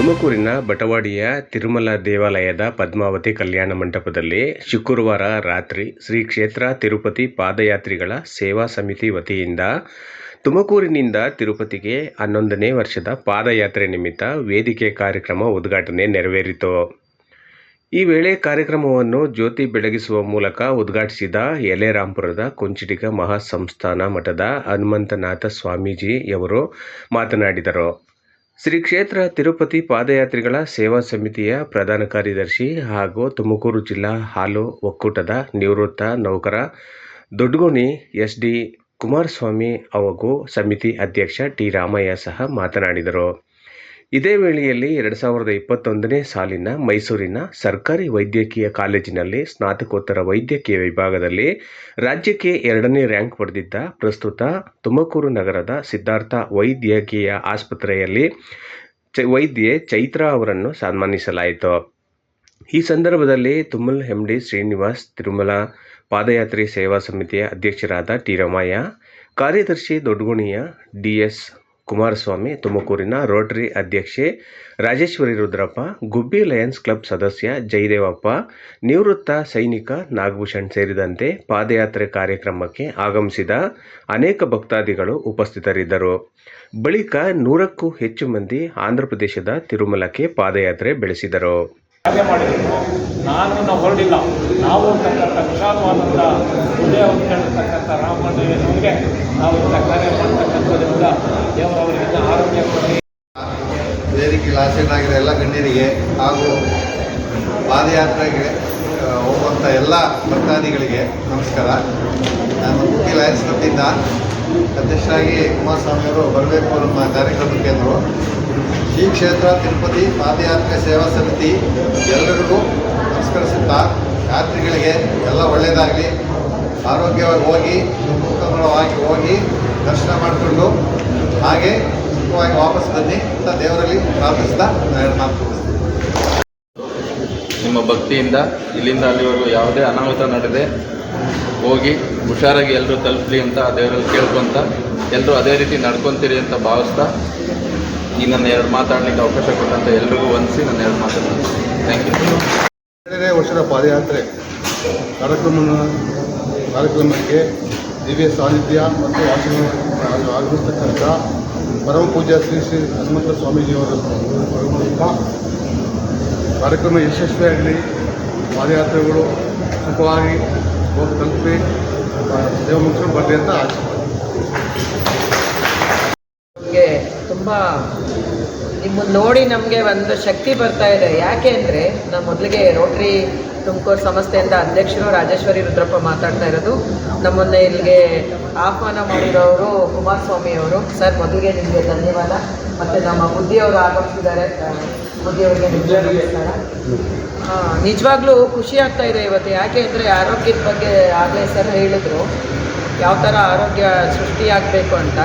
ತುಮಕೂರಿನ ಬಟವಾಡಿಯ ತಿರುಮಲ ದೇವಾಲಯದ ಪದ್ಮಾವತಿ ಕಲ್ಯಾಣ ಮಂಟಪದಲ್ಲಿ ಶುಕ್ರವಾರ ರಾತ್ರಿ ಶ್ರೀ ಕ್ಷೇತ್ರ ತಿರುಪತಿ ಪಾದಯಾತ್ರಿಗಳ ಸೇವಾ ಸಮಿತಿ ವತಿಯಿಂದ ತುಮಕೂರಿನಿಂದ ತಿರುಪತಿಗೆ 11ನೇ ವರ್ಷದ ಪಾದಯಾತ್ರೆ ನಿಮಿತ್ತ ವೇದಿಕೆ ಕಾರ್ಯಕ್ರಮ ಉದ್ಘಾಟನೆ ನೆರವೇರಿತು. ಈ ವೇಳೆ ಕಾರ್ಯಕ್ರಮವನ್ನು ಜ್ಯೋತಿ ಬೆಳಗಿಸುವ ಮೂಲಕ ಉದ್ಘಾಟಿಸಿದ ಯಲೆರಾಂಪುರದ ಕುಂಚಿಟಿಗ ಮಹಾಸಂಸ್ಥಾನ ಮಠದ ಹನುಮಂತನಾಥ ಸ್ವಾಮೀಜಿಯವರು ಮಾತನಾಡಿದರು. ಶ್ರೀ ಕ್ಷೇತ್ರ ತಿರುಪತಿ ಪಾದಯಾತ್ರಿಗಳ ಸೇವಾ ಸಮಿತಿಯ ಪ್ರಧಾನ ಕಾರ್ಯದರ್ಶಿ ಹಾಗೂ ತುಮಕೂರು ಜಿಲ್ಲಾ ಹಾಲು ಒಕ್ಕೂಟದ ನಿವೃತ್ತ ನೌಕರ ದೊಡ್ಡಗೋಣಿ ಎಸ್.ಡಿ. ಕುಮಾರಸ್ವಾಮಿ ಹಾಗೂ ಸಮಿತಿ ಅಧ್ಯಕ್ಷ ಟಿ. ರಾಮಯ್ಯ ಸಹ ಮಾತನಾಡಿದರು. ಇದೇ ವೇಳೆಯಲ್ಲಿ 2021ನೇ ಸಾಲಿನ ಮೈಸೂರಿನ ಸರ್ಕಾರಿ ವೈದ್ಯಕೀಯ ಕಾಲೇಜಿನಲ್ಲಿ ಸ್ನಾತಕೋತ್ತರ ವೈದ್ಯಕೀಯ ವಿಭಾಗದಲ್ಲಿ ರಾಜ್ಯಕ್ಕೆ 2ನೇ ರ್ಯಾಂಕ್ ಪಡೆದಿದ್ದ ಪ್ರಸ್ತುತ ತುಮಕೂರು ನಗರದ ಸಿದ್ಧಾರ್ಥ ವೈದ್ಯಕೀಯ ಆಸ್ಪತ್ರೆಯಲ್ಲಿ ವೈದ್ಯೆ ಚೈತ್ರಾ ಅವರನ್ನು ಸನ್ಮಾನಿಸಲಾಯಿತು. ಈ ಸಂದರ್ಭದಲ್ಲಿ ತುಮಲ್ ಎಂಡಿ ಶ್ರೀನಿವಾಸ್, ತಿರುಮಲ ಪಾದಯಾತ್ರೆ ಸೇವಾ ಸಮಿತಿಯ ಅಧ್ಯಕ್ಷರಾದ ಟಿ. ರಾಮಯ್ಯ, ಕಾರ್ಯದರ್ಶಿ ದೊಡ್ಡಗೋಣಿಯ ಡಿ.ಎಸ್. ಕುಮಾರಸ್ವಾಮಿ, ತುಮಕೂರಿನ ರೋಟರಿ ಅಧ್ಯಕ್ಷೆ ರಾಜೇಶ್ವರಿ ರುದ್ರಪ್ಪ, ಗುಬ್ಬಿ ಲಯನ್ಸ್ ಕ್ಲಬ್ ಸದಸ್ಯ ಜಯದೇವಪ್ಪ, ನಿವೃತ್ತ ಸೈನಿಕ ನಾಗಭೂಷಣ್ ಸೇರಿದಂತೆ ಪಾದಯಾತ್ರೆ ಕಾರ್ಯಕ್ರಮಕ್ಕೆ ಆಗಮಿಸಿದ ಅನೇಕ ಭಕ್ತಾದಿಗಳು ಉಪಸ್ಥಿತರಿದ್ದರು. ಬಳಿಕ 100ಕ್ಕೂ ಹೆಚ್ಚು ಮಂದಿ ಆಂಧ್ರಪ್ರದೇಶದ ತಿರುಮಲಕ್ಕೆ ಪಾದಯಾತ್ರೆ ಬೆಳೆಸಿದರು. ನಾನು ಹೊರಡಿಲ್ಲ, ನಾವು ಅಂತಕ್ಕಂಥ ವಿಶಾಲವಾದಂಥ ಹೃದಯ ಹೇಳ್ತಕ್ಕಂಥ ರಾಮನಿಗೆ ನಾವು ಇಂಥ ಕಾರ್ಯ ಮಾಡ್ತಕ್ಕಂಥದ್ರಿಂದ ದೇವರವರಿಂದ ಆರೋಗ್ಯ ಕೊಡಿ. ವೇದಿಕೆ ಆಸೀನರಾಗಿರೋ ಎಲ್ಲ ಗಣ್ಯರಿಗೆ ಹಾಗೂ ಪಾದಯಾತ್ರೆಗೆ ಹೋಗುವಂಥ ಎಲ್ಲ ಭಕ್ತಾದಿಗಳಿಗೆ ನಮಸ್ಕಾರ. ನಾನು ಗುಬ್ಬಿ ಲಯನ್ಸ್ ಕ್ಲಬ್ಬಿಂದ ಅಧ್ಯಕ್ಷರಾಗಿ ಕುಮಾರಸ್ವಾಮಿಯವರು ಬರಬೇಕು ನಮ್ಮ ಕಾರ್ಯಕ್ರಮಕ್ಕೆ ಅಂದರು. ಶ್ರೀ ಕ್ಷೇತ್ರ ತಿರುಪತಿ ಪಾದಯಾತ್ರೆ ಸೇವಾ ಸಮಿತಿ ಎಲ್ಲರಿಗೂ ನಮಸ್ಕರಿಸುತ್ತಾ, ಯಾತ್ರಿಗಳಿಗೆ ಎಲ್ಲ ಒಳ್ಳೆಯದಾಗಲಿ, ಆರೋಗ್ಯವಾಗಿ ಹೋಗಿ ಉತ್ತಮವಾಗಿ ಹೋಗಿ ದರ್ಶನ ಮಾಡಿಕೊಂಡು ಹಾಗೆ ಸುಖವಾಗಿ ವಾಪಸ್ ಬನ್ನಿ ಅಂತ ದೇವರಲ್ಲಿ ಪ್ರಾರ್ಥಿಸ್ತಾ ನಾನು ನಿಮ್ಮ ಭಕ್ತಿಯಿಂದ ಇಲ್ಲಿಂದ ಅಲ್ಲಿವರೆಗೂ ಯಾವುದೇ ಅನಾಹುತ ನಡೆದೆ ಹೋಗಿ ಹುಷಾರಾಗಿ ಎಲ್ಲರೂ ತಲುಪಲಿ ಅಂತ ದೇವರಲ್ಲಿ ಕೇಳ್ಕೊತ ಎಲ್ಲರೂ ಅದೇ ರೀತಿ ನಡ್ಕೊತೀರಿ ಅಂತ ಭಾವಿಸ್ತಾ ಈ ನನ್ನ 2 ಮಾತಾಡಲಿಕ್ಕೆ ಅವಕಾಶ ಕೊಟ್ಟಂತ ಎಲ್ರಿಗೂ ವಂದಿಸಿ ನನ್ನ 2 ಮಾತಾಡ್ತೀನಿ. Thank you. 2ನೇ ವರ್ಷದ ಪಾದಯಾತ್ರೆ ಕಾರ್ಯಕ್ರಮಕ್ಕೆ ದಿವ್ಯ ಸಾನ್ನಿಧ್ಯ ಮತ್ತು ಆಗಮಿಸ್ತಕ್ಕಂಥ ಪರಮ ಪೂಜ್ಯ ಶ್ರೀ ಹನುಮಂತ ಸ್ವಾಮೀಜಿಯವರ ಮೂಲಕ ಕಾರ್ಯಕ್ರಮ ಯಶಸ್ವಿಯಾಗಲಿ, ಪಾದಯಾತ್ರೆಗಳು ಸುಖವಾಗಿ ಹೋಗಿ ತಲುಪಿ ದೇವಮುಖರು ಬರಲಿ ಅಂತ ಆಶೆ. ತುಂಬ ನಿಮ್ಮನ್ನು ನೋಡಿ ನಮಗೆ ಒಂದು ಶಕ್ತಿ ಬರ್ತಾ ಇದೆ. ಯಾಕೆ ಅಂದರೆ ನಾನು ಮೊದಲಿಗೆ ರೋಟರಿ ತುಮಕೂರು ಸಂಸ್ಥೆಯಿಂದ ಅಧ್ಯಕ್ಷರು ರಾಜೇಶ್ವರಿ ರುದ್ರಪ್ಪ ಮಾತಾಡ್ತಾ ಇರೋದು. ನಮ್ಮನ್ನು ಇಲ್ಲಿಗೆ ಆಹ್ವಾನ ಮಾಡಿರೋರು ಕುಮಾರಸ್ವಾಮಿ ಅವರು. ಸರ್, ಮೊದಲಿಗೆ ನಿಮಗೆ ಧನ್ಯವಾದ. ಮತ್ತು ನಮ್ಮ ಬುದ್ಧಿಯವರು ಆಗಮಿಸಿದ್ದಾರೆ, ಬುದ್ಧಿಯವರಿಗೆ ನಮಸ್ಕಾರ. ನಿಜವಾಗ್ಲೂ ಖುಷಿ ಆಗ್ತಾ ಇದೆ ಇವತ್ತು. ಯಾಕೆ ಅಂದರೆ ಆರೋಗ್ಯದ ಬಗ್ಗೆ ಆಗಲೇ ಸರ್ ಹೇಳಿದ್ರು, ಯಾವ ಥರ ಆರೋಗ್ಯ ಸೃಷ್ಟಿಯಾಗಬೇಕು ಅಂತ.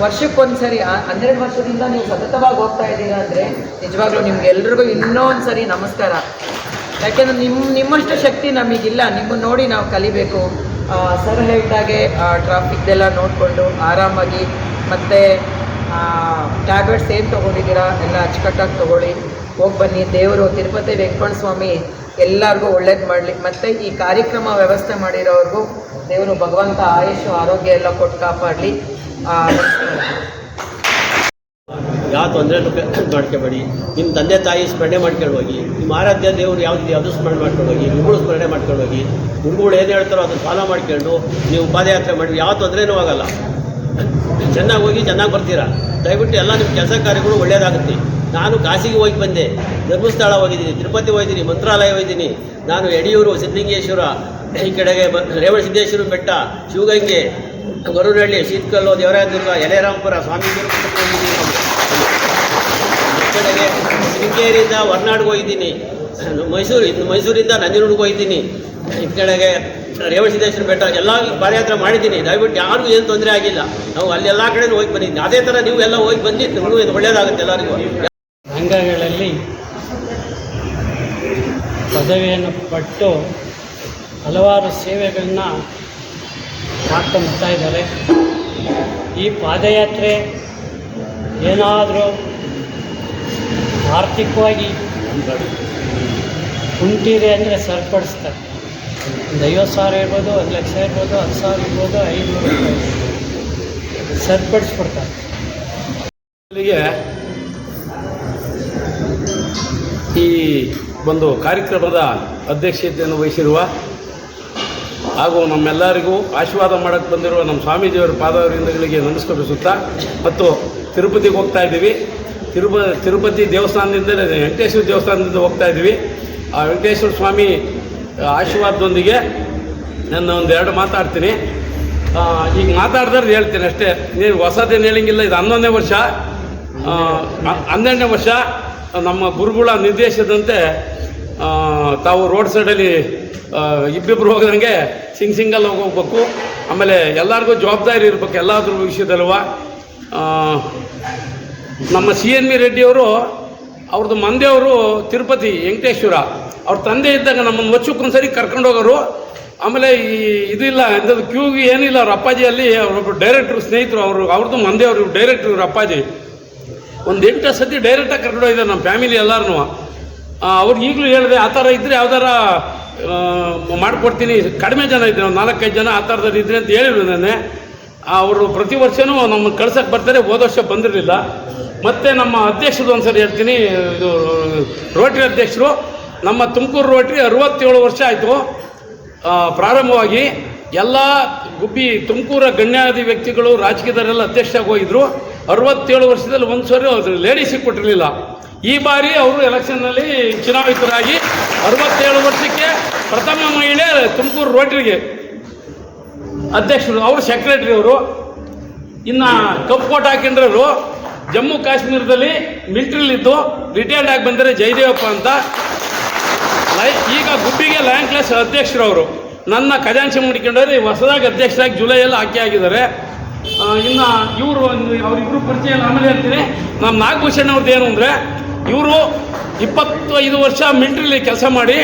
ವರ್ಷಕ್ಕೊಂದು ಸರಿ 12 ವರ್ಷದಿಂದ ನೀವು ಸತತವಾಗಿ ಹೋಗ್ತಾ ಇದ್ದೀರಾ ಅಂದರೆ ನಿಜವಾಗ್ಲೂ ನಿಮ್ಗೆಲ್ರಿಗೂ ಇನ್ನೊಂದು ಸರಿ ನಮಸ್ಕಾರ. ಯಾಕೆಂದರೆ ನಿಮ್ಮಷ್ಟು ಶಕ್ತಿ ನಮಗಿಲ್ಲ. ನಿಮ್ಮನ್ನು ನೋಡಿ ನಾವು ಕಲಿಬೇಕು. ಸರ್ ಹೇಳಿದಾಗೆ ಟ್ರಾಫಿಕ್ದೆಲ್ಲ ನೋಡಿಕೊಂಡು ಆರಾಮಾಗಿ, ಮತ್ತು ಟ್ಯಾಬ್ಲೆಟ್ಸ್ ಏನು ತೊಗೊಂಡಿದ್ದೀರಾ ಎಲ್ಲ ಅಚ್ಚುಕಟ್ಟಾಗಿ ತೊಗೊಳ್ಳಿ, ಹೋಗಿ ಬನ್ನಿ. ದೇವರು ತಿರುಪತಿ ವೆಂಕಟರಮಣ ಸ್ವಾಮಿ ಎಲ್ಲರಿಗೂ ಒಳ್ಳೇದು ಮಾಡಲಿ. ಮತ್ತು ಈ ಕಾರ್ಯಕ್ರಮ ವ್ಯವಸ್ಥೆ ಮಾಡಿರೋರಿಗೂ ದೇವರು ಭಗವಂತ ಆಯುಷು ಆರೋಗ್ಯ ಎಲ್ಲ ಕೊಟ್ಟು ಕಾಪಾಡಲಿ. ಯಾವ ತೊಂದರೆನೂ ಮಾಡ್ಕೊಬೇಡಿ. ನಿಮ್ಮ ತಂದೆ ತಾಯಿ ಸ್ಮರಣೆ ಮಾಡ್ಕೊಂಡು ಹೋಗಿ, ನಿಮ್ಮ ಆರಾಧ್ಯ ದೇವರು ಯಾವುದು ಸ್ಮರಣೆ ಮಾಡ್ಕೊಂಡು ಹೋಗಿ, ಗುರುಗಳು ಸ್ಮರಣೆ ಮಾಡ್ಕೊಂಡು ಹೋಗಿ, ಗುರುಗಳು ಏನು ಹೇಳ್ತಾರೋ ಅದನ್ನು ಫಾಲೋ ಮಾಡ್ಕೊಂಡು ನೀವು ಪಾದಯಾತ್ರೆ ಮಾಡಿ, ಯಾವ ತೊಂದರೆನೂ ಆಗಲ್ಲ. ಚೆನ್ನಾಗಿ ಹೋಗಿ ಚೆನ್ನಾಗಿ ಬರ್ತೀರಾ. ದಯವಿಟ್ಟು ಎಲ್ಲ ನಿಮ್ಮ ಕೆಲಸ ಕಾರ್ಯಗಳು ಒಳ್ಳೆಯದಾಗುತ್ತೆ. ನಾನು ಕಾಶಿಗೆ ಹೋಗಿ ಬಂದೆ, ಧರ್ಮಸ್ಥಳ ಹೋಗಿದ್ದೀನಿ, ತಿರುಪತಿ ಹೋಗಿದ್ದೀನಿ, ಮಂತ್ರಾಲಯ ಹೋಗಿದ್ದೀನಿ. ನಾನು ಯಡಿಯೂರು, ಸಿದ್ಧಲಿಂಗೇಶ್ವರ, ಈ ಕಡೆಗೆ ರೇವಣಸಿದ್ದೇಶ್ವರ ಬೆಟ್ಟ, ಶಿವಗಂಗೆ, ಗೊರವನಹಳ್ಳಿ, ಶೀತ್ಕಲ್ಲು, ದೇವರಾಯದುರ್ಗ, ಯಲೆರಾಂಪುರ, ಸ್ವಾಮೀಜಿಯವರು ಹೋಗಿದ್ದೀನಿ. ಈ ಕಡೆಗೆ ಶೃಂಗೇರಿಯಿಂದ ಹೊರನಾಡಿಗೆ ಹೋಗಿದ್ದೀನಿ, ಮೈಸೂರಿಂದ ನಂಜನಗೂಡಿಗೆ ಹೋಗಿದ್ದೀನಿ, ಈ ಕಡೆಗೆ ರೇವಣಸಿದ್ದೇಶ್ವರ ಬೆಟ್ಟ ಎಲ್ಲ ಪಾದಯಾತ್ರೆ ಮಾಡಿದ್ದೀನಿ. ದಯವಿಟ್ಟು ಯಾರಿಗೂ ಏನು ತೊಂದರೆ ಆಗಿಲ್ಲ. ನಾವು ಅಲ್ಲೆಲ್ಲ ಕಡೆ ಹೋಗಿ ಬಂದಿದ್ದೀನಿ. ಅದೇ ಥರ ನೀವು ಎಲ್ಲ ಹೋಗಿ ಬಂದಿದ್ದು ಇದು ಒಳ್ಳೆಯದಾಗುತ್ತೆ ಎಲ್ಲರಿಗೂ. ಅಂಗಗಳಲ್ಲಿ ಪದವಿಯನ್ನು ಪಟ್ಟು ಹಲವಾರು ಸೇವೆಗಳನ್ನ ಮಾಡ್ತಾ ಇದ್ದಾರೆ. ಈ ಪಾದಯಾತ್ರೆ ಏನಾದರೂ ಆರ್ಥಿಕವಾಗಿ ಕುಂಟಿದೆ ಅಂದರೆ ಸರಿಪಡಿಸ್ತಾರೆ. ಒಂದು 50,000 ಇರ್ಬೋದು, 1,00,000 ಇರ್ಬೋದು, 10,000 ಇರ್ಬೋದು, 500 ರೂಪಾಯಿ ಸರಿಪಡಿಸ್ಬಿಡ್ತಾರೆ. ಇಲ್ಲಿಗೆ ಈ ಒಂದು ಕಾರ್ಯಕ್ರಮದ ಅಧ್ಯಕ್ಷತೆಯನ್ನು ವಹಿಸಿರುವ ಹಾಗೂ ನಮ್ಮೆಲ್ಲರಿಗೂ ಆಶೀರ್ವಾದ ಮಾಡೋಕ್ಕೆ ಬಂದಿರುವ ನಮ್ಮ ಸ್ವಾಮೀಜಿಯವರ ಪಾದವರಿಂದಗಳಿಗೆ ನಮಸ್ಕರಿಸುತ್ತಾ, ಮತ್ತು ತಿರುಪತಿಗೆ ಹೋಗ್ತಾ ಇದ್ದೀವಿ. ತಿರುಪತಿ ದೇವಸ್ಥಾನದಿಂದಲೇ ವೆಂಕಟೇಶ್ವರ ದೇವಸ್ಥಾನದಿಂದ ಹೋಗ್ತಾ ಇದ್ದೀವಿ. ಆ ವೆಂಕಟೇಶ್ವರ ಸ್ವಾಮಿ ಆಶೀರ್ವಾದದೊಂದಿಗೆ ನಾನು ಒಂದೆರಡು ಮಾತಾಡ್ತೀನಿ. ಈಗ ಮಾತಾಡಿದ್ರೆ ಹೇಳ್ತೀನಿ ಅಷ್ಟೇ, ನೀವು ಹೊಸದೇನು ಹೇಳಂಗಿಲ್ಲ. ಇದು 11ನೇ ವರ್ಷ, 12ನೇ ವರ್ಷ ನಮ್ಮ ಗುರುಗಳ ನಿರ್ದೇಶದಂತೆ ತಾವು ರೋಡ್ ಸೈಡಲ್ಲಿ ಇಬ್ಬಿಬ್ರು ಹೋಗೋದಂಗೆ ಸಿಂಗಲ್ ಹೋಗ್ಬೇಕು. ಆಮೇಲೆ ಎಲ್ಲರಿಗೂ ಜವಾಬ್ದಾರಿ ಇರ್ಬೇಕು ಎಲ್ಲಾದ್ರ ವಿಷಯದಲ್ವ. ನಮ್ಮ CNV ರೆಡ್ಡಿಯವರು ಅವ್ರದ್ದು ಮಂದೆಯವರು ತಿರುಪತಿ ವೆಂಕಟೇಶ್ವರ. ಅವ್ರ ತಂದೆ ಇದ್ದಾಗ ನಮ್ಮನ್ನು ವರ್ಷಕ್ಕೊಂದ್ಸರಿ ಕರ್ಕೊಂಡು ಹೋಗೋರು. ಆಮೇಲೆ ಇದಿಲ್ಲ ಎಂಥದ್ದು ಕ್ಯೂಗೆ ಏನಿಲ್ಲ. ಅವ್ರ ಅಪ್ಪಾಜಿಯಲ್ಲಿ ಅವರೊಬ್ಬರು ಡೈರೆಕ್ಟ್ರು ಸ್ನೇಹಿತರು, ಅವ್ರದ್ದು ಮಂದೆಯವರು ಡೈರೆಕ್ಟ್ರು. ಇವ್ರ ಅಪ್ಪಾಜಿ ಒಂದು 8 ಸತಿ ಡೈರೆಕ್ಟಾಗಿ ಕರ್ಕೊಂಡು ಹೋಗಿದ್ದಾರೆ ನಮ್ಮ ಫ್ಯಾಮಿಲಿ ಎಲ್ಲರೂ. ಅವ್ರು ಈಗಲೂ ಹೇಳಿದೆ, ಆ ಥರ ಇದ್ದರೆ ಯಾವ್ದಾರ ಮಾಡಿಕೊಡ್ತೀನಿ. ಕಡಿಮೆ ಜನ ಇದ್ದರೆ, ಒಂದು 4-5 ಜನ ಆ ಥರದಲ್ಲಿ ಇದ್ರೆ ಅಂತ ಹೇಳಿದ್ರು ನಾನೇ. ಅವರು ಪ್ರತಿ ವರ್ಷವೂ ನಮ್ಮನ್ನು ಕಳ್ಸೋಕ್ಕೆ ಬರ್ತಾರೆ. ಹೋದ ವರ್ಷ ಬಂದಿರಲಿಲ್ಲ. ಮತ್ತು ನಮ್ಮ ಅಧ್ಯಕ್ಷರು ಒಂದ್ಸರಿ ಹೇಳ್ತೀನಿ, ಇದು ರೋಟ್ರಿ ಅಧ್ಯಕ್ಷರು. ನಮ್ಮ ತುಮಕೂರು ರೋಟ್ರಿ 67 ವರ್ಷ ಆಯಿತು ಪ್ರಾರಂಭವಾಗಿ. ಎಲ್ಲ ಗುಬ್ಬಿ ತುಮಕೂರ ಗಣ್ಯಾದಿ ವ್ಯಕ್ತಿಗಳು ರಾಜಕೀಯದವರೆಲ್ಲ ಅಧ್ಯಕ್ಷರಾಗಿ ಹೋಗಿದ್ರು. 67 ವರ್ಷದಲ್ಲಿ ಒಂದು ಸರಿ ಲೇಡೀಸಿಗೆ ಕೊಟ್ಟಿರಲಿಲ್ಲ. ಈ ಬಾರಿ ಅವರು ಎಲೆಕ್ಷನ್ನಲ್ಲಿ ಚುನಾಯಿತರಾಗಿ 67 ವರ್ಷಕ್ಕೆ ಪ್ರಥಮ ಮಹಿಳೆ ತುಮಕೂರು ರೋಟ್ರಿಗೆ ಅಧ್ಯಕ್ಷರು. ಅವರು ಸೆಕ್ರೆಟರಿ. ಅವರು ಇನ್ನು ಕಪ್ಪು ಕೋಟ್ ಹಾಕೊಂಡ್ರು. ಜಮ್ಮು ಕಾಶ್ಮೀರದಲ್ಲಿ ಮಿಲಿಟ್ರಿಲಿದ್ದು ರಿಟೈರ್ಡ್ ಆಗಿ ಬಂದರೆ ಜಯದೇವಪ್ಪ ಅಂತ. ಈಗ ಗುಬ್ಬಿಗೆ ಲಯನ್ ಕ್ಲಾಸ್ ಅಧ್ಯಕ್ಷರು. ಅವರು ನನ್ನ ಖಜಾಂಚಿ ಮಾಡಿಕೊಂಡ್ರೆ ಹೊಸದಾಗಿ ಅಧ್ಯಕ್ಷರಾಗಿ ಜುಲೈಯಲ್ಲಿ ಆಯ್ಕೆ ಆಗಿದ್ದಾರೆ. ಇನ್ನು ಇವರು ಅವರಿಬ್ಬರು ಪರಿಚಯ ಆಮೇಲೆ ಹೇಳ್ತೀನಿ. ನಮ್ಮ ನಾಗಭೂಷಣ್ ಅವ್ರದ್ದು ಏನು ಅಂದರೆ, ಇವರು 25 ವರ್ಷ ಮಿಲಿಟ್ರಿಲಿ ಕೆಲಸ ಮಾಡಿ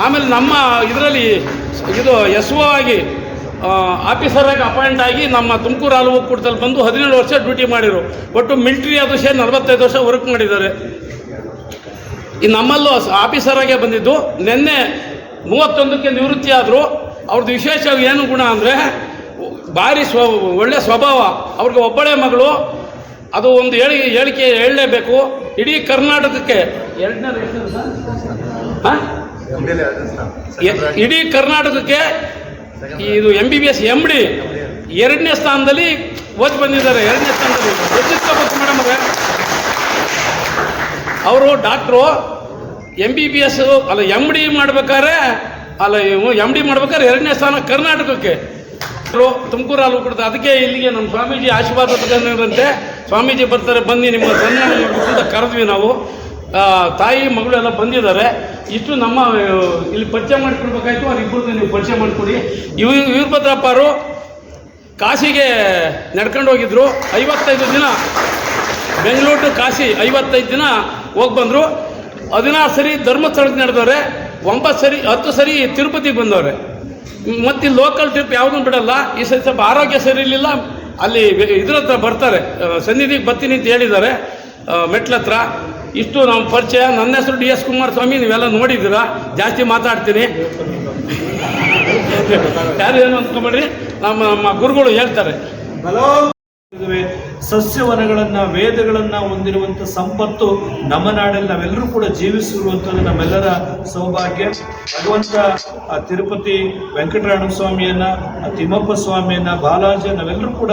ಆಮೇಲೆ ನಮ್ಮ ಇದರಲ್ಲಿ ಇದು SO ಆಗಿ ಆಫೀಸರಾಗಿ ಅಪಾಯಿಂಟ್ ಆಗಿ ನಮ್ಮ ತುಮಕೂರು ಹಾಲು ಒಕ್ಕೂಟದಲ್ಲಿ ಬಂದು 17 ವರ್ಷ ಡ್ಯೂಟಿ ಮಾಡಿದರು. ಒಟ್ಟು ಮಿಲಿಟ್ರಿ ಅದು ಸೇರಿ 45 ವರ್ಷ ವರ್ಕ್ ಮಾಡಿದ್ದಾರೆ. ಈ ನಮ್ಮಲ್ಲೂ ಆಫೀಸರಾಗೇ ಬಂದಿದ್ದು. ನಿನ್ನೆ 31ಕ್ಕೆ ನಿವೃತ್ತಿ ಆದರು. ಅವ್ರದ್ದು ವಿಶೇಷ ಏನು ಗುಣ ಅಂದರೆ, ಭಾರಿ ಒಳ್ಳೆ ಸ್ವಭಾವ. ಅವ್ರಿಗೆ ಒಬ್ಬಳೇ ಮಗಳು. ಅದು ಒಂದು ಹೇಳಿಕೆ ಹೇಳಲೇಬೇಕು. ಇಡೀ ಕರ್ನಾಟಕಕ್ಕೆ ಇಡೀ ಕರ್ನಾಟಕಕ್ಕೆ ಇದು MBBS MD 2ನೇ ಸ್ಥಾನದಲ್ಲಿ ಓದಿ ಬಂದಿದ್ದಾರೆ. 2ನೇ ಸ್ಥಾನದಲ್ಲಿ ಗೊತ್ತಿರ್ಕೋಬೇಕು ಮೇಡಮ್ ಅವರೇ. ಅವರು ಡಾಕ್ಟ್ರು. MBBS ಅಲ್ಲ MD ಮಾಡ್ಬೇಕಾದ್ರೆ MD ಮಾಡ್ಬೇಕಾದ್ರೆ 2ನೇ ಸ್ಥಾನ ಕರ್ನಾಟಕಕ್ಕೆ. ತುಮಕೂರು ಹಾಲು ಕೊಡ್ತಾರೆ. ಅದಕ್ಕೆ ಇಲ್ಲಿಗೆ ನಮ್ಮ ಸ್ವಾಮೀಜಿ ಆಶೀರ್ವಾದ ತಗೊಂಡ್ರಂತೆ. ಸ್ವಾಮೀಜಿ ಬರ್ತಾರೆ, ಬನ್ನಿ ನಿಮ್ಮ ಸನ್ಮಾನ ಮಾಡಬೇಕು ಅಂತ ಕರೆದ್ವಿ ನಾವು. ತಾಯಿ ಮಗಳು ಎಲ್ಲ ಬಂದಿದ್ದಾರೆ. ಇಷ್ಟು ನಮ್ಮ ಇಲ್ಲಿ ಪರಿಚಯ ಮಾಡಿಕೊಡ್ಬೇಕಾಯ್ತು. ಅವ್ರಿಬ್ಬರದ್ದು ನೀವು ಪರಿಚಯ ಮಾಡಿಕೊಡಿ. ವೀರಭದ್ರಪ್ಪ ಅವರು ಕಾಶಿಗೆ ನಡ್ಕೊಂಡು ಹೋಗಿದ್ರು. 55 ದಿನ ಬೆಂಗಳೂರು ಟು ಕಾಶಿ 55 ದಿನ ಹೋಗಿ ಬಂದರು. 16 ಸರಿ ಧರ್ಮಸ್ಥಳಕ್ಕೆ ನಡೆದವ್ರೆ. 10 ಸರಿ ತಿರುಪತಿಗೆ ಬಂದವ್ರೆ. ಮತ್ತು ಲೋಕಲ್ ಟ್ರಿಪ್ ಯಾವುದೂ ಬಿಡಲ್ಲ. ಈ ಸರಿ ಸ್ವಲ್ಪ ಆರೋಗ್ಯ ಸರಿ ಇರಲಿಲ್ಲ. ಅಲ್ಲಿ ಇದ್ರ ಹತ್ರ ಬರ್ತಾರೆ, ಸನ್ನಿಧಿಗೆ ಬರ್ತೀನಿ ಅಂತ ಹೇಳಿದ್ದಾರೆ, ಮೆಟ್ಲ ಹತ್ರ. ಇಷ್ಟು ನಮ್ಮ ಪರಿಚಯ. ನನ್ನ ಹೆಸರು DS ಕುಮಾರಸ್ವಾಮಿ. ನೀವೆಲ್ಲ ನೋಡಿದ್ದೀರಾ. ಜಾಸ್ತಿ ಮಾತಾಡ್ತೀನಿ, ಯಾರು ಏನು ಅಂದ್ಕೊಂಬೇಡ್ರಿ. ನಮ್ಮ ಗುರುಗಳು ಹೇಳ್ತಾರೆ. ಸಸ್ಯವನಗಳನ್ನು ವೇದಗಳನ್ನು ಹೊಂದಿರುವಂಥ ಸಂಪತ್ತು ನಮ್ಮ ನಾಡಲ್ಲಿ ನಾವೆಲ್ಲರೂ ಕೂಡ ಜೀವಿಸಿರುವಂಥದ್ದು ನಮ್ಮೆಲ್ಲರ ಸೌಭಾಗ್ಯ. ಭಗವಂತ ಆ ತಿರುಪತಿ ವೆಂಕಟರಮಣ ಸ್ವಾಮಿಯನ್ನ, ತಿಮ್ಮಪ್ಪ ಸ್ವಾಮಿಯನ್ನ, ಬಾಲಾಜಿ ನಾವೆಲ್ಲರೂ ಕೂಡ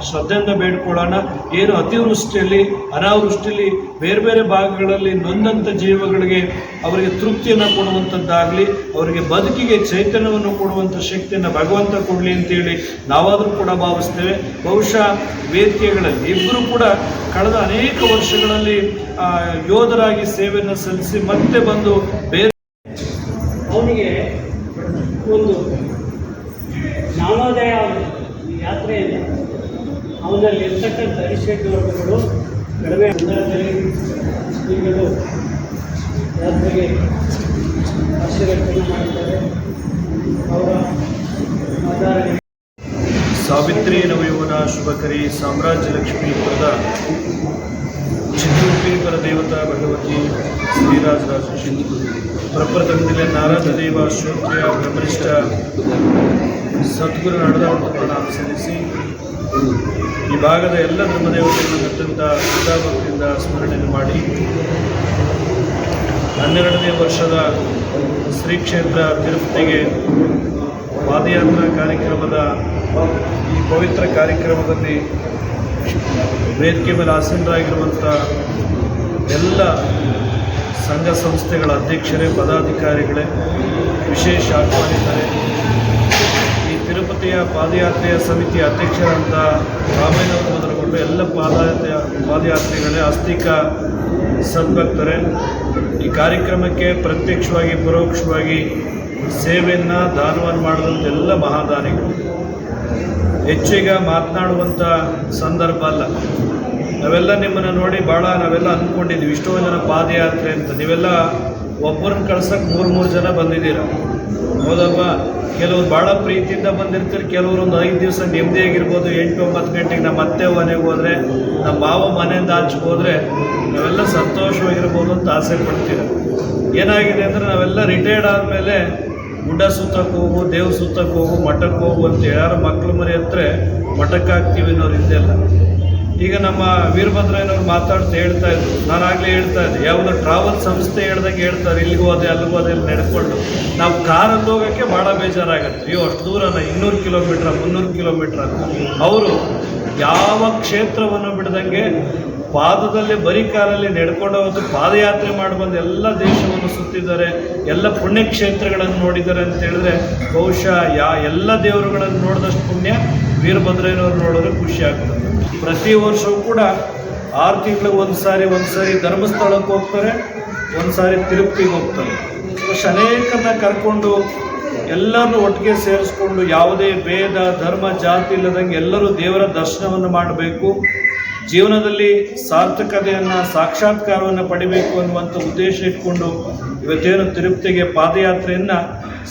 ಶ್ರದ್ಧೆಯಿಂದ ಬೇಡ್ಕೊಳ್ಳೋಣ. ಏನು ಅತಿವೃಷ್ಟಿಯಲ್ಲಿ ಅನಾವೃಷ್ಟಿಯಲ್ಲಿ ಬೇರೆ ಬೇರೆ ಭಾಗಗಳಲ್ಲಿ ನೊಂದಂಥ ಜೀವಗಳಿಗೆ ಅವರಿಗೆ ತೃಪ್ತಿಯನ್ನು ಕೊಡುವಂಥದ್ದಾಗಲಿ, ಅವರಿಗೆ ಬದುಕಿಗೆ ಚೈತನ್ಯವನ್ನು ಕೊಡುವಂಥ ಶಕ್ತಿಯನ್ನು ಭಗವಂತ ಕೊಡಲಿ ಅಂತೇಳಿ ನಾವಾದರೂ ಕೂಡ ಭಾವಿಸ್ತೇವೆ. ಬಹುಶಃ ವೇದಿಕೆಗಳಲ್ಲಿ ಇಬ್ಬರು ಕೂಡ ಕಳೆದ ಅನೇಕ ವರ್ಷಗಳಲ್ಲಿ ಯೋಧರಾಗಿ ಸೇವೆಯನ್ನು ಸಲ್ಲಿಸಿ ಮತ್ತೆ ಬಂದು ಬೇರೆ ಅವನಿಗೆ ಒಂದು ಜ್ಞಾನೋದಯ ಯಾತ್ರೆಯಲ್ಲಿ ಅವನಲ್ಲಿ ಇರ್ತಕ್ಕಂಥ ಅರಿಷಡ್ವರ್ಗಗಳು ಕಡಿಮೆ ಸಂದರ್ಭದಲ್ಲಿ ಈಗಲೂ ಯಾತ್ರೆಗೆ ಆಶೀರ್ವಾದ ಮಾಡಿದ್ದಾರೆ. ಅವರ ಆಧಾರ ಸಾವಿತ್ರಿ ನವಯುವನ ಶುಭಕರಿ ಸಾಮ್ರಾಜ್ಯ ಲಕ್ಷ್ಮೀಪುರದ ಚಿತ್ರೂಪಿ ಪರದೇವತಾ ಭಗವತಿ ಶ್ರೀರಾಜರಾಜೇಶ್ವರಿ ಪ್ರಪ್ರಥಮದಲ್ಲಿ ನಾರದ ದೇವ ಶ್ರೋತ್ರಿಯ ಬ್ರಹ್ಮನಿಷ್ಠ ಸದ್ಗುರು ನಡೆದವರನ್ನು ಪ್ರಣಾಮ ಸಲ್ಲಿಸಿ ಈ ಭಾಗದ ಎಲ್ಲ ಧರ್ಮದೇವತೆಗಳನ್ನು ಅತ್ಯಂತ ಶ್ರದ್ಧಾಭಕ್ತಿಯಿಂದ ಸ್ಮರಣೆಯನ್ನು ಮಾಡಿ 12ನೇ ವರ್ಷದ ಶ್ರೀ ಕ್ಷೇತ್ರ ತಿರುಪತಿಗೆ ಪಾದಯಾತ್ರಾ ಕಾರ್ಯಕ್ರಮದ ಈ ಪವಿತ್ರ ಕಾರ್ಯಕ್ರಮದಲ್ಲಿ ವೇದಿಕೆ ಮೇಲೆ ಆಸೀನರಾಗಿರುವಂಥ ಎಲ್ಲ ಸಂಘ ಸಂಸ್ಥೆಗಳ ಅಧ್ಯಕ್ಷರೇ, ಪದಾಧಿಕಾರಿಗಳೇ, ವಿಶೇಷ ಆಹ್ವಾನಿತರೆ, ಈ ತಿರುಪತಿಯ ಪಾದಯಾತ್ರೆಯ ಸಮಿತಿಯ ಅಧ್ಯಕ್ಷರಂಥ ರಾಮಯ್ಯನವರು ಮೊದಲುಗೊಂಡು ಎಲ್ಲ ಪಾದಯಾತ್ರಿಗಳೇ, ಆಸ್ತಿಕ ಸದ್ಭಕ್ತರೇ, ಈ ಕಾರ್ಯಕ್ರಮಕ್ಕೆ ಪ್ರತ್ಯಕ್ಷವಾಗಿ ಪರೋಕ್ಷವಾಗಿ ಸೇವೆಯನ್ನು ದಾನವನ್ನು ಮಾಡಿದಂಥ ಎಲ್ಲ ಮಹಾದಾನಿಗಳು. ಹೆಚ್ಚೀಗ ಮಾತನಾಡುವಂಥ ಸಂದರ್ಭ ಅಲ್ಲ. ನಾವೆಲ್ಲ ನಿಮ್ಮನ್ನು ನೋಡಿ ನಾವೆಲ್ಲ ಅಂದ್ಕೊಂಡಿದ್ವಿ ಇಷ್ಟೋ ಜನ ಪಾದಯಾತ್ರೆ ಅಂತ. ನೀವೆಲ್ಲ ಒಬ್ಬರನ್ನ ಕಳ್ಸಕ್ಕೆ 3 ಜನ ಬಂದಿದ್ದೀರ, ಹೌದಲ್ವಾ? ಕೆಲವರು ಭಾಳ ಪ್ರೀತಿಯಿಂದ ಬಂದಿರ್ತಾರೆ, ಕೆಲವರು ಒಂದು 5 ದಿವಸ ನೆಮ್ಮದಿಯಾಗಿರ್ಬೋದು. 8-9 ಗಂಟೆಗೆ ನಮ್ಮ ಅತ್ತೆ ಮನೆಗೆ ಹೋದರೆ, ನಮ್ಮ ಮಾವ ಮನೆಯಿಂದ ಆಚೆಗೆ ಹೋದರೆ ನಾವೆಲ್ಲ ಸಂತೋಷವಾಗಿರ್ಬೋದು ಅಂತ ಆಸೆ ಪಡ್ತೀರ. ಏನಾಗಿದೆ ಅಂದರೆ ನಾವೆಲ್ಲ ರಿಟೈರ್ಡ್ ಆದಮೇಲೆ ಗುಡ್ಡ ಸುತ್ತಕ್ಕೆ ಹೋಗು, ದೇವ್ರ ಸುತ್ತಕ್ಕೆ ಹೋಗು, ಮಠಕ್ಕೆ ಹೋಗು ಅಂತ ಯಾರು ಮಕ್ಕಳು ಮರಿ ಹತ್ರ ಮಠಕ್ಕೆ ಹಾಕ್ತೀವಿ ಅನ್ನೋರು ಇದೆಲ್ಲ. ಈಗ ನಮ್ಮ ವೀರಭದ್ರಯ್ಯನವ್ರು ಮಾತಾಡ್ತಾ ಹೇಳ್ತಾ ಇದ್ರು, ನಾನಾಗಲೇ ಹೇಳ್ತಾ ಇದ್ದೆ, ಯಾವುದೋ ಟ್ರಾವೆಲ್ ಸಂಸ್ಥೆ ಹೇಳ್ದಂಗೆ ಹೇಳ್ತಾರೆ, ಇಲ್ಲಿಗೆ ಹೋದೆ ಅಲ್ಲಿಗೆ ಹೋದೆ ಅಲ್ಲಿ ನಡ್ಕೊಂಡು. ನಾವು ಕಾರಲ್ಲಿ ಹೋಗೋಕ್ಕೆ ಭಾಳ ಬೇಜಾರಾಗುತ್ತೆ. ಅಯ್ಯೋ ಅಷ್ಟು ದೂರನ, 200 ಕಿಲೋಮೀಟ್ರ 300 ಕಿಲೋಮೀಟ್ರ್ ಅಂತ. ಅವರು ಯಾವ ಕ್ಷೇತ್ರವನ್ನು ಬಿಡದಂಗೆ ಪಾದದಲ್ಲಿ ಬರೀ ಕಾಲಲ್ಲಿ ನಡ್ಕೊಂಡು ಹೋಗಿ ಪಾದಯಾತ್ರೆ ಮಾಡಿ ಬಂದು ಎಲ್ಲ ದೇಶವನ್ನು ಸುತ್ತಿದ್ದಾರೆ, ಎಲ್ಲ ಪುಣ್ಯಕ್ಷೇತ್ರಗಳನ್ನು ನೋಡಿದ್ದಾರೆ ಅಂತ ಹೇಳಿದ್ರೆ ಬಹುಶಃ ಎಲ್ಲ ದೇವರುಗಳನ್ನು ನೋಡಿದಷ್ಟು ಪುಣ್ಯ ವೀರಭದ್ರಯ್ಯನವ್ರು ನೋಡಿದ್ರೆ ಖುಷಿ ಆಗ್ತದೆ. ಪ್ರತಿ ವರ್ಷವೂ ಕೂಡ 6 ತಿಂಗಳಿಗೆ ಒಂದು ಸಾರಿ ಧರ್ಮಸ್ಥಳಕ್ಕೆ ಹೋಗ್ತಾರೆ, ಒಂದು ಸಾರಿ ತಿರುಪತಿಗೆ ಹೋಗ್ತಾರೆ. ಅನೇಕರನ್ನ ಕರ್ಕೊಂಡು ಎಲ್ಲರನ್ನೂ ಒಟ್ಟಿಗೆ ಸೇರಿಸ್ಕೊಂಡು ಯಾವುದೇ ಭೇದ ಧರ್ಮ ಜಾತಿ ಇಲ್ಲದಂಗೆ ಎಲ್ಲರೂ ದೇವರ ದರ್ಶನವನ್ನು ಮಾಡಬೇಕು, ಜೀವನದಲ್ಲಿ ಸಾರ್ಥಕತೆಯನ್ನು ಸಾಕ್ಷಾತ್ಕಾರವನ್ನು ಪಡಿಬೇಕು ಅನ್ನುವಂಥ ಉದ್ದೇಶ ಇಟ್ಕೊಂಡು ಇವತ್ತೇನು ತಿರುಪತಿಗೆ ಪಾದಯಾತ್ರೆಯನ್ನು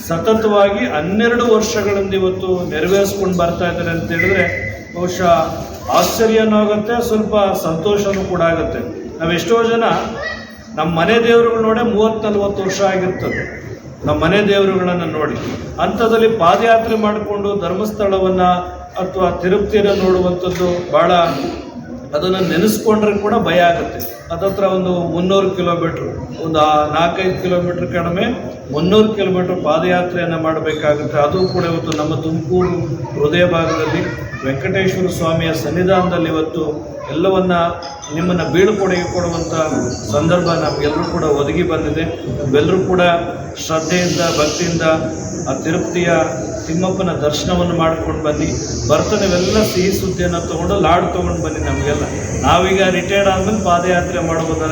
ಸತತವಾಗಿ 12 ವರ್ಷಗಳಿಂದ ಇವತ್ತು ನೆರವೇರಿಸ್ಕೊಂಡು ಬರ್ತಾ ಇದ್ದಾರೆ ಅಂತ ಹೇಳಿದ್ರೆ ಬಹುಶಃ ಆಶ್ಚರ್ಯನೂ ಆಗುತ್ತೆ, ಸ್ವಲ್ಪ ಸಂತೋಷನೂ ಕೂಡ ಆಗುತ್ತೆ. ನಾವೆಷ್ಟೋ ಜನ ನಮ್ಮ ಮನೆ ದೇವರುಗಳು ನೋಡೇ 30-40 ವರ್ಷ ಆಗಿರ್ತದೆ, ನಮ್ಮ ಮನೆ ದೇವರುಗಳನ್ನು ನೋಡಿ. ಅಂಥದ್ದಲ್ಲಿ ಪಾದಯಾತ್ರೆ ಮಾಡಿಕೊಂಡು ಧರ್ಮಸ್ಥಳವನ್ನು ಅಥವಾ ತಿರುಪತಿಯನ್ನು ನೋಡುವಂಥದ್ದು ಭಾಳ, ಅದನ್ನು ನೆನೆಸ್ಕೊಂಡ್ರೆ ಕೂಡ ಭಯ ಆಗುತ್ತೆ. ಅದತ್ರ ಒಂದು 300 ಕಿಲೋಮೀಟ್ರ್, ಒಂದು 4-5 ಕಿಲೋಮೀಟ್ರ್ ಕಡಿಮೆ 300 ಕಿಲೋಮೀಟ್ರ್ ಪಾದಯಾತ್ರೆಯನ್ನು ಮಾಡಬೇಕಾಗುತ್ತೆ. ಅದು ಕೂಡ ಇವತ್ತು ನಮ್ಮ ತುಮಕೂರು ಹೃದಯ ಭಾಗದಲ್ಲಿ ವೆಂಕಟೇಶ್ವರ ಸ್ವಾಮಿಯ ಸನ್ನಿಧಾನದಲ್ಲಿ ಇವತ್ತು ಎಲ್ಲವನ್ನ ನಿಮ್ಮನ್ನು ಬೀಳ್ಕೊಡುಗೆ ಕೊಡುವಂಥ ಸಂದರ್ಭ ನಮಗೆಲ್ಲರೂ ಕೂಡ ಒದಗಿ ಬಂದಿದೆ. ಇವೆಲ್ಲರೂ ಕೂಡ ಶ್ರದ್ಧೆಯಿಂದ ಭಕ್ತಿಯಿಂದ ಆ ತಿರುಪತಿಯ ತಿಮ್ಮಪ್ಪನ ದರ್ಶನವನ್ನು ಮಾಡ್ಕೊಂಡು ಬನ್ನಿ. ನೀವೆಲ್ಲ ಸಿಹಿ ಸುದ್ದಿಯನ್ನು ತೊಗೊಂಡು ಲಾಡು ತೊಗೊಂಡು ಬನ್ನಿ. ನಮಗೆಲ್ಲ ನಾವೀಗ ರಿಟೈರ್ಡ್ ಆದಮೇಲೆ ಪಾದಯಾತ್ರೆ ಮಾಡ್ಬೋದು.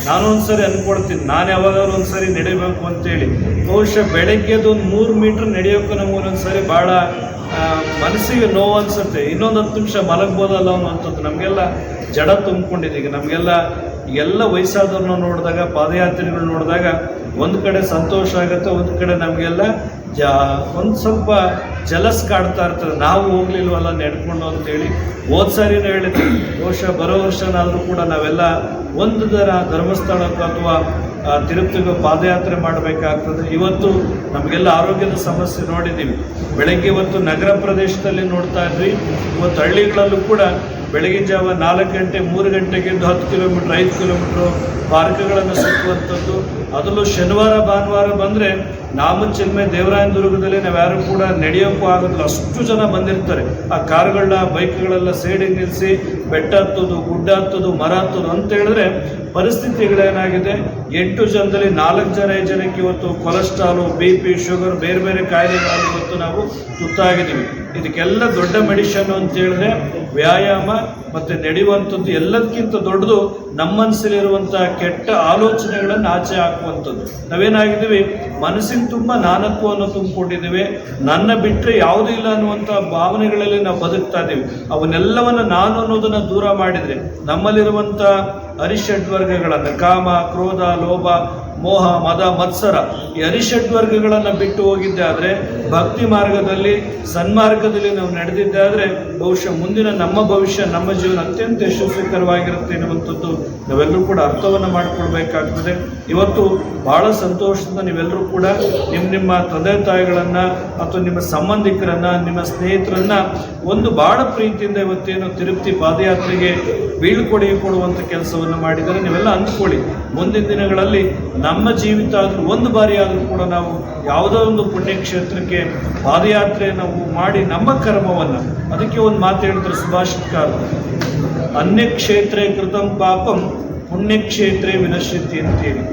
ನಾನು ಒಂದ್ಸರಿ ಅಂದ್ಕೊಡ್ತೀನಿ, ನಾನು ಯಾವಾಗಾದ್ರೂ ಒಂದ್ಸರಿ ನಡಿಬೇಕು ಅಂತೇಳಿ. ಬಹುಶಃ ಬೆಳಗ್ಗೆದು ಒಂದು 3 ಮೀಟ್ರ್ ನಡೆಯೋಕ್ಕೂ ನಮಗೊಂದೊಂದ್ಸರಿ ಭಾಳ ಮನಸ್ಸಿಗೆ ನೋವು ಅನಿಸುತ್ತೆ. ಇನ್ನೊಂದು 10 ನಿಮಿಷ ಮಲಗ್ಬೋದಲ್ಲ ಅನ್ನೋಂಥದ್ದು ನಮಗೆಲ್ಲ ಜಡ ತುಂಬಿಕೊಂಡಿದ್ದೀಗ. ನಮಗೆಲ್ಲ ವಯಸ್ಸಾದವ್ರನ್ನ ನೋಡಿದಾಗ, ಪಾದಯಾತ್ರಿಗಳು ನೋಡಿದಾಗ ಒಂದು ಕಡೆ ಸಂತೋಷ ಆಗುತ್ತೆ, ಒಂದು ಕಡೆ ನಮಗೆಲ್ಲ ಒಂದು ಸ್ವಲ್ಪ ಜಲಸ್ ಕಾಡ್ತಾ ಇರ್ತದೆ, ನಾವು ಹೋಗ್ಲಿಲ್ವಲ್ಲ ನಡ್ಕೊಂಡು ಅಂತೇಳಿ. ಹೋದ ಸಾರಿನೂ ಹೇಳಿದ್ವಿ, ಬಹುಶಃ ಬರೋ ವರ್ಷನಾದರೂ ಕೂಡ ನಾವೆಲ್ಲ ಒಂದು ಧರ್ಮಸ್ಥಳಕ್ಕೆ ಅಥವಾ ತಿರುಪತಿಗೆ ಪಾದಯಾತ್ರೆ ಮಾಡಬೇಕಾಗ್ತದೆ. ಇವತ್ತು ನಮಗೆಲ್ಲ ಆರೋಗ್ಯದ ಸಮಸ್ಯೆ ನೋಡಿದ್ದೀವಿ. ಬೆಳಗ್ಗೆ ಇವತ್ತು ನಗರ ಪ್ರದೇಶದಲ್ಲಿ ನೋಡ್ತಾ ಇದ್ವಿ, ಇವತ್ತು ಹಳ್ಳಿಗಳಲ್ಲೂ ಕೂಡ ಬೆಳಗಿನ ಜಾವ 4 ಗಂಟೆ 3 ಗಂಟೆಗೆ 10 ಕಿಲೋಮೀಟ್ರ್ 5 ಕಿಲೋಮೀಟ್ರು ಪಾರ್ಕ್ಗಳನ್ನು ಸುತ್ತುವಂಥದ್ದು. ಅದರಲ್ಲೂ ಶನಿವಾರ ಭಾನುವಾರ ಬಂದರೆ ನಾಮಚಿಲ್ಮೆ ದೇವರಾಯನದುರ್ಗದಲ್ಲಿ ನಾವ್ಯಾರು ಕೂಡ ನಡೆಯೋಕ್ಕೂ ಆಗೋದಿಲ್ಲ, ಅಷ್ಟು ಜನ ಬಂದಿರ್ತಾರೆ. ಆ ಕಾರುಗಳನ್ನ ಬೈಕ್ಗಳೆಲ್ಲ ಸೈಡಿಗೆ ನಿಲ್ಲಿಸಿ ಬೆಟ್ಟ ಹತ್ತೋದು, ಗುಡ್ಡ ಹತ್ತೋದು, ಮರ ಹತ್ತೋದು ಅಂತ ಹೇಳಿದ್ರೆ ಪರಿಸ್ಥಿತಿಗಳೇನಾಗಿದೆ, 8 ಜನದಲ್ಲಿ 4 ಜನ 5 ಜನಕ್ಕೆ ಇವತ್ತು ಕೊಲೆಸ್ಟ್ರಾಲು, BP, ಶುಗರ್, ಬೇರೆ ಬೇರೆ ಕಾಯಿಲೆಗಳಲ್ಲಿ ಇವತ್ತು ನಾವು ತುತ್ತಾಗಿದ್ದೀವಿ. ಇದಕ್ಕೆಲ್ಲ ದೊಡ್ಡ ಮೆಡಿಷನ್ ಅಂತ ಹೇಳಿದ್ರೆ ವ್ಯಾಯಾಮ ಮತ್ತು ನಡೆಯುವಂಥದ್ದು. ಎಲ್ಲದಕ್ಕಿಂತ ದೊಡ್ಡದು ನಮ್ಮ ಮನಸ್ಸಲ್ಲಿರುವಂಥ ಕೆಟ್ಟ ಆಲೋಚನೆಗಳನ್ನು ಆಚೆ ಹಾಕುವಂಥದ್ದು. ನಾವೇನಾಗಿದ್ದೀವಿ, ಮನಸ್ಸಿನ ತುಂಬ ನಾನತ್ವವನ್ನು ತುಂಬಿಕೊಂಡಿದ್ದೀವಿ. ನನ್ನ ಬಿಟ್ಟರೆ ಯಾವುದೂ ಇಲ್ಲ ಅನ್ನುವಂಥ ಭಾವನೆಗಳಲ್ಲಿ ನಾವು ಬದುಕ್ತಾ ಇದ್ದೀವಿ. ಅವನ್ನೆಲ್ಲವನ್ನು ನಾನು ಅನ್ನೋದನ್ನು ದೂರ ಮಾಡಿದರೆ ನಮ್ಮಲ್ಲಿರುವಂಥ ಅರಿಷಡ್ವರ್ಗಗಳನ್ನು ಕಾಮ, ಕ್ರೋಧ, ಲೋಭ, ಮೋಹ, ಮದ, ಮತ್ಸರ ಈ ಅರಿಷಡ್ವರ್ಗಗಳನ್ನು ಬಿಟ್ಟು ಹೋಗಿದ್ದೆ ಆದರೆ, ಭಕ್ತಿ ಮಾರ್ಗದಲ್ಲಿ ಸನ್ಮಾರ್ಗದಲ್ಲಿ ನಾವು ನಡೆದಿದ್ದೆ ಆದರೆ ಬಹುಶಃ ಮುಂದಿನ ನಮ್ಮ ಭವಿಷ್ಯ, ನಮ್ಮ ಜೀವನ ಅತ್ಯಂತ ಯಶಸ್ವಿಕರವಾಗಿರುತ್ತೆ ಎನ್ನುವಂಥದ್ದು ನಾವೆಲ್ಲರೂ ಕೂಡ ಅರ್ಥವನ್ನು ಮಾಡಿಕೊಳ್ಬೇಕಾಗ್ತದೆ. ಇವತ್ತು ಬಹಳ ಸಂತೋಷದಿಂದ ನೀವೆಲ್ಲರೂ ಕೂಡ ನಿಮ್ಮ ತಂದೆ ತಾಯಿಗಳನ್ನು ಅಥವಾ ನಿಮ್ಮ ಸಂಬಂಧಿಕರನ್ನು, ನಿಮ್ಮ ಸ್ನೇಹಿತರನ್ನು ಒಂದು ಬಹಳ ಪ್ರೀತಿಯಿಂದ ಇವತ್ತೇನು ತಿರುಪತಿ ಪಾದಯಾತ್ರೆಗೆ ಬೀಳ್ಕೊಡುಗೆ ಕೊಡುವಂಥ ಕೆಲಸವನ್ನು ಮಾಡಿದರೆ. ನೀವೆಲ್ಲ ಅಂದ್ಕೊಳ್ಳಿ, ಮುಂದಿನ ದಿನಗಳಲ್ಲಿ ನಮ್ಮ ಜೀವಿತ ಆದರೂ ಒಂದು ಬಾರಿ ಆದರೂ ಕೂಡ ನಾವು ಯಾವುದೋ ಒಂದು ಪುಣ್ಯಕ್ಷೇತ್ರಕ್ಕೆ ಪಾದಯಾತ್ರೆಯನ್ನು ಮಾಡಿ ನಮ್ಮ ಕರ್ಮವನ್ನು, ಅದಕ್ಕೆ ಒಂದು ಮಾತು ಹೇಳ್ತಾರೆ ಸುಭಾಷಿತಕಾರರು, ಅನ್ಯಕ್ಷೇತ್ರೇ ಕೃತಂ ಪಾಪಂ ಪುಣ್ಯಕ್ಷೇತ್ರೇ ವಿನಶ್ಯತಿ ಅಂತೇಳಿ.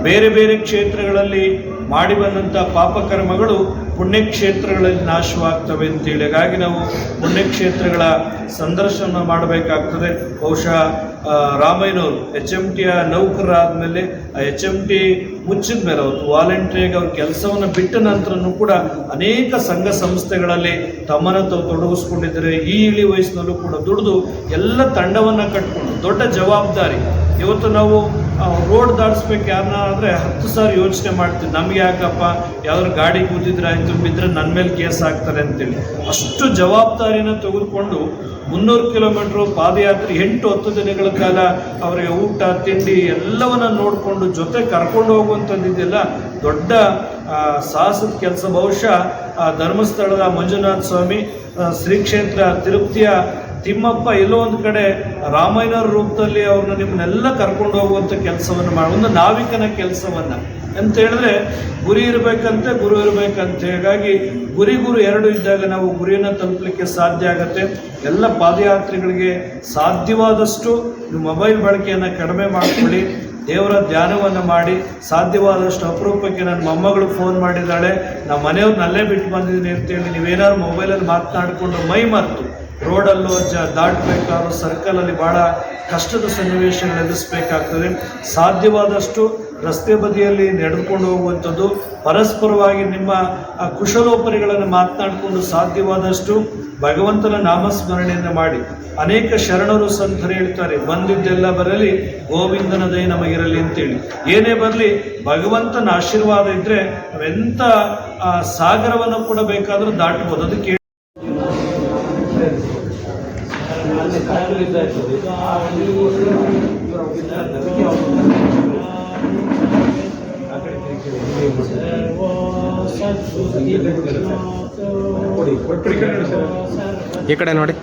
ಬೇರೆ ಬೇರೆ ಕ್ಷೇತ್ರಗಳಲ್ಲಿ ಮಾಡಿ ಬಂದಂಥ ಪಾಪಕರ್ಮಗಳು ಪುಣ್ಯಕ್ಷೇತ್ರಗಳಲ್ಲಿ ನಾಶವಾಗ್ತವೆ ಅಂತೇಳಿ. ಹಾಗಾಗಿ ನಾವು ಪುಣ್ಯಕ್ಷೇತ್ರಗಳ ಸಂದರ್ಶನ ಮಾಡಬೇಕಾಗ್ತದೆ. ಬಹುಶಃ ರಾಮಯ್ಯನವರು HMT ನೌಕರರಾದ ಮೇಲೆ HMT ಮುಚ್ಚಿದ ಮೇಲೆ ಅವರು ವಾಲಂಟ್ರಿಯಾಗಿ ಅವ್ರ ಕೆಲಸವನ್ನು ಬಿಟ್ಟ ನಂತರನೂ ಕೂಡ ಅನೇಕ ಸಂಘ ಸಂಸ್ಥೆಗಳಲ್ಲಿ ತಮ್ಮನ್ನು ತಾವು ತೊಡಗಿಸ್ಕೊಂಡಿದ್ದಾರೆ. ಈ ಇಳಿ ವಯಸ್ಸಿನಲ್ಲೂ ಕೂಡ ದುಡಿದು ಎಲ್ಲ ತಂಡವನ್ನು ಕಟ್ಕೊಂಡು ದೊಡ್ಡ ಜವಾಬ್ದಾರಿ. ಇವತ್ತು ನಾವು ರೋಡ್ ದಾಟಿಸ್ಬೇಕು ಯಾರನ್ನ ಆದರೆ 10 ಸಾರಿ ಯೋಚನೆ ಮಾಡ್ತೀವಿ, ನಮ್ಗೆ ಯಾಕಪ್ಪ ಯಾವ್ದಾದ್ರು ಗಾಡಿ ಕೂತಿದ್ರೆ ಆಯಿತು, ಬಿದ್ದರೆ ನನ್ನ ಮೇಲೆ ಕೇಸ್ ಹಾಕ್ತಾರೆ ಅಂತೇಳಿ. ಅಷ್ಟು ಜವಾಬ್ದಾರಿನ ತೆಗೆದುಕೊಂಡು 300 ಕಿಲೋಮೀಟ್ರು ಪಾದಯಾತ್ರೆ 8-10 ದಿನಗಳ ಕಾಲ ಅವರಿಗೆ ಊಟ ತಿಂಡಿ ಎಲ್ಲವನ್ನ ನೋಡಿಕೊಂಡು ಜೊತೆ ಕರ್ಕೊಂಡು ಹೋಗುವಂಥದ್ದಿದೆಯಲ್ಲ, ದೊಡ್ಡ ಸಾಹಸದ ಕೆಲಸ. ಬಹುಶಃ ಧರ್ಮಸ್ಥಳದ ಮಂಜುನಾಥ ಸ್ವಾಮಿ, ಶ್ರೀ ಕ್ಷೇತ್ರ ತಿರುಪತಿಯ ತಿಮ್ಮಪ್ಪ ಎಲ್ಲೋ ಒಂದು ಕಡೆ ರಾಮಾಯಣರ ರೂಪದಲ್ಲಿ ಅವ್ರನ್ನ ನಿಮ್ಮನ್ನೆಲ್ಲ ಕರ್ಕೊಂಡು ಹೋಗುವಂಥ ಕೆಲಸವನ್ನು ಮಾಡಿ, ಒಂದು ನಾವಿಕನ ಕೆಲಸವನ್ನು ಅಂತ ಹೇಳಿದ್ರೆ ಗುರಿ ಇರಬೇಕಂತೆ, ಗುರು ಇರಬೇಕಂತೆ. ಹಾಗಾಗಿ ಗುರು ಎರಡು ಇದ್ದಾಗ ನಾವು ಗುರಿಯನ್ನು ತಲುಪಲಿಕ್ಕೆ ಸಾಧ್ಯ ಆಗುತ್ತೆ. ಎಲ್ಲ ಪಾದಯಾತ್ರಿಗಳಿಗೆ ಸಾಧ್ಯವಾದಷ್ಟು ನೀವು ಮೊಬೈಲ್ ಬಳಕೆಯನ್ನು ಕಡಿಮೆ ಮಾಡಿಕೊಳ್ಳಿ, ದೇವರ ಧ್ಯಾನವನ್ನು ಮಾಡಿ. ಸಾಧ್ಯವಾದಷ್ಟು ಅಪರೂಪಕ್ಕೆ ನನ್ನ ಮೊಮ್ಮಗಳು ಫೋನ್ ಮಾಡಿದ್ದಾಳೆ, ನಮ್ಮ ಮನೆಯವ್ರನ್ನ ಅಲ್ಲೇ ಬಿಟ್ಟು ಬಂದಿದ್ದೀನಿ ಅಂತೇಳಿ ನೀವೇನಾದ್ರು ಮೊಬೈಲಲ್ಲಿ ಮಾತನಾಡಿಕೊಂಡು ಮೈ ಮರೆತು ರೋಡಲ್ಲೂ ದಾಟಬೇಕಾದ್ರೂ ಸರ್ಕಲಲ್ಲಿ ಭಾಳ ಕಷ್ಟದ ಸನ್ನಿವೇಶಗಳು ಎದುರಿಸಬೇಕಾಗ್ತದೆ. ಸಾಧ್ಯವಾದಷ್ಟು ರಸ್ತೆ ಬದಿಯಲ್ಲಿ ನಡೆದುಕೊಂಡು ಹೋಗುವಂಥದ್ದು, ಪರಸ್ಪರವಾಗಿ ನಿಮ್ಮ ಕುಶಲೋಪರಿಗಳನ್ನು ಮಾತನಾಡಿಕೊಂಡು ಸಾಧ್ಯವಾದಷ್ಟು ಭಗವಂತನ ನಾಮಸ್ಮರಣೆಯನ್ನು ಮಾಡಿ. ಅನೇಕ ಶರಣರು ಸಂತರು ಹೇಳ್ತಾರೆ, ಬಂದಿದ್ದೆಲ್ಲ ಬರಲಿ ಗೋವಿಂದನ ದಯೆ ನಮಗಿರಲಿ ಅಂತೇಳಿ. ಏನೇ ಬರಲಿ ಭಗವಂತನ ಆಶೀರ್ವಾದ ಇದ್ದರೆ ನಾವೆಂಥ ಸಾಗರವನ್ನು ಕೂಡ ಬೇಕಾದರೂ ದಾಟಬಹುದು. ಅದಕ್ಕೆ ಈ ಕಡೆ ನೋಡಿ.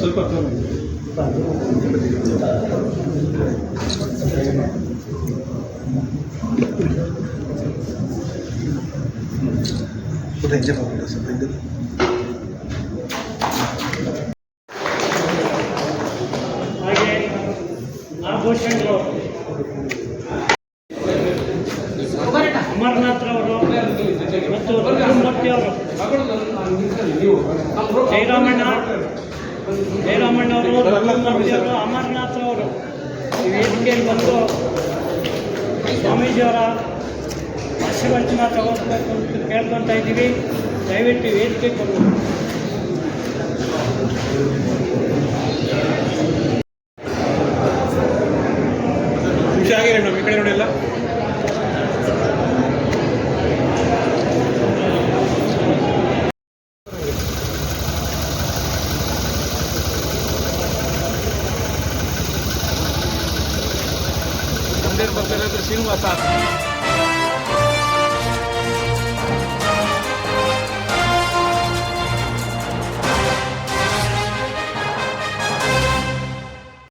ಸ್ವಲ್ಪ ಹಾಗೆ ಆಭೂಷಣಗಳು ಅಮರನಾಥ್ರವರು ಮತ್ತು ರುದ್ರಮೂರ್ತಿಯವರು, ಜಯರಾಮಣ್ಣವರು, ರುದ್ರಮೂರ್ತಿಯವರು, ಅಮರನಾಥ್ರವರು ಈ ವೇದಿಕೆಯಲ್ಲಿ ಬಂದು ಸ್ವಾಮೀಜಿಯವರ ಆಶೀರ್ವಚನ ತಗೋಬೇಕು ಅಂತ ಕೇಳ್ಕೊತಾ ಇದ್ದೀವಿ. ದಯವಿಟ್ಟು ವೇದಿಕೆ ಕೊಡು. ನಮ್ಮ ಈ ಕಡೆ ನೋಡಿ ಎಲ್ಲ. ಶ್ರೀನಿವಾಸ